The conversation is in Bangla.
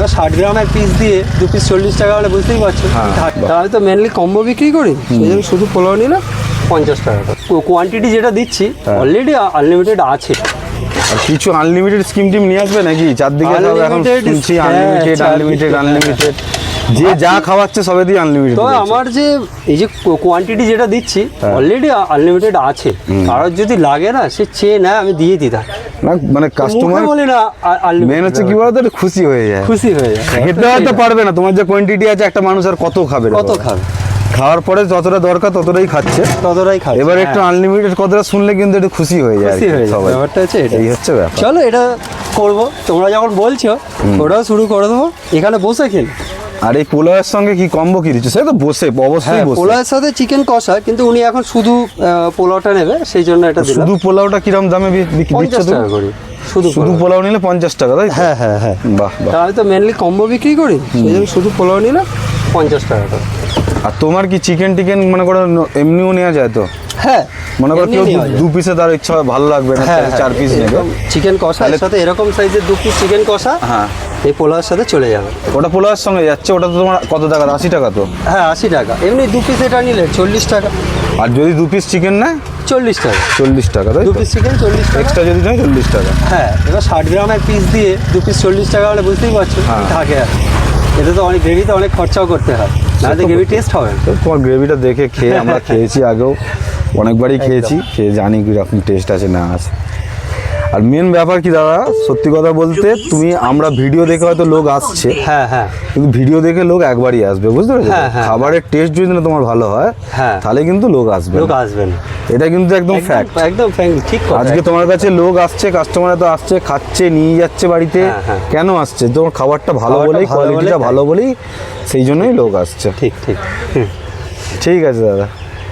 এবার 60 গ্রামের পিস দিয়ে 2 পিস 40 টাকা হলে বুঝতেই পারছো। আমি তো মেনলি কম্বো বিক্রি করি, সেই জন্য শুধু পোলাও নিলে 50 টাকা। কোয়ান্টিটি যেটা দিচ্ছি অলরেডি আনলিমিটেড আছে। আর কিছু আনলিমিটেড স্কিম টিম নিয়ে আসবে নাকি? চারদিকে সব এখন শুনছি আনলিমিটেড যে যা খাওয়াচ্ছে সবে দিয়ে আনলিমিটেড। তো আমার যে এই যে কোয়ান্টিটি যেটা দিচ্ছি অলরেডি আনলিমিটেড আছে, কারোর যদি লাগে না সে চেয়ে নেয়, আমি দিয়ে দিই। না মানে কাস্টমার বলি না, মেন হচ্ছে কি বলতো, খুশি হয়ে যায়। খেতে হয়তো পারবে না, তোমার যে কোয়ান্টিটি আছে একটা মানুষ আর কত খাবে? খাওয়ার পরে যতটা দরকার ততটাই খাচ্ছে। এবার একটু আনলিমিটেড কথাটা শুনলে কিন্তু একটু খুশি হয়ে যায় সবাই। ব্যাপারটা হচ্ছে এই হচ্ছে ব্যাপার। চলো এটা করবো, তোমরা যখন বলছো ওটাও শুরু করে দেবো, এখানে বসে খেলে। আর এই পোলাওয়ের সঙ্গে কি কম্বো কি দিচ্ছে? সে তো বসে অবশ্যই বসে। পোলাওয়ের সাথে চিকেন কষা, কিন্তু উনি এখন শুধু পোলাওটা নেবে, সেই জন্য এটা দিলাম। শুধু পোলাওটা কিরকম দামে দিচ্ছ? 50 টাকা করে শুধু পোলাও নিলে 50 টাকা, তাই? হ্যাঁ। বাহ। আমি তো মেনলি কম্বো বিক্রি করি, সেই জন্য শুধু পোলাও নিলে 50 টাকা। আর তোমার কি চিকেন মনে করো এমনিও নেওয়া যায় তো? হ্যাঁ, মনে করো কেউ 2 পিসে তার ইচ্ছা ভালো লাগবে না, 4 পিস নেবে। চিকেন কষার সাথে এরকম সাইজের 2 পিস চিকেন কষা, হ্যাঁ, এই পোলাওর সাথে চলে যাবে। ওটা পোলাওর সঙ্গে যাচ্ছে। ওটা তো তোমার কত টাকা? 80 টাকা তো? হ্যাঁ, 80 টাকা। এমনি 2 পিস এটা নিলে 40 টাকা। আর যদি 2 পিস চিকেন নেয় 40 টাকা। 40 টাকা, তাই? 2 পিস চিকেন 40 টাকা, এক্সট্রা যদি নেয় 40 টাকা। হ্যাঁ, এবার 60 গ্রামের পিস দিয়ে 2 পিস 40 টাকা হলে বুঝতেই পারছো থাকে। এটা তো অনেক গ্রেভিতে অনেক খরচাও করতে হয়, নাহলে গ্রেভি টেস্ট হবে। তোমার গ্রেভিটা দেখে খেয়ে আমরা খেয়েছি আগেও, অনেকবারই খেয়ে জানি কীরকম টেস্ট আছে না আছে। আর মেন ব্যাপার কি দাদা, সত্যি কথা বলতে, আমরা ভিডিও দেখে হয়তো লোক আসছে, হ্যাঁ, কিন্তু ভিডিও দেখে লোক একবারই আসবে, বুঝতে পেরেছো? খাবারের টেস্ট যদি না তোমার ভালো হয় তাহলে কিন্তু লোক আসবে না। এটা কিন্তু একদম ফ্যাক্ট, একদম ঠিক কথা। আজকে তোমার কাছে লোক আসছে, কাস্টমার তো আসছে, খাচ্ছে, নিয়ে যাচ্ছে বাড়িতে। কেন আসছে? তোমার খাবারটা ভালো বলেই, কোয়ালিটিটা ভালো বলেই, সেই জন্যই লোক আসছে। ঠিক ঠিক আছে দাদা।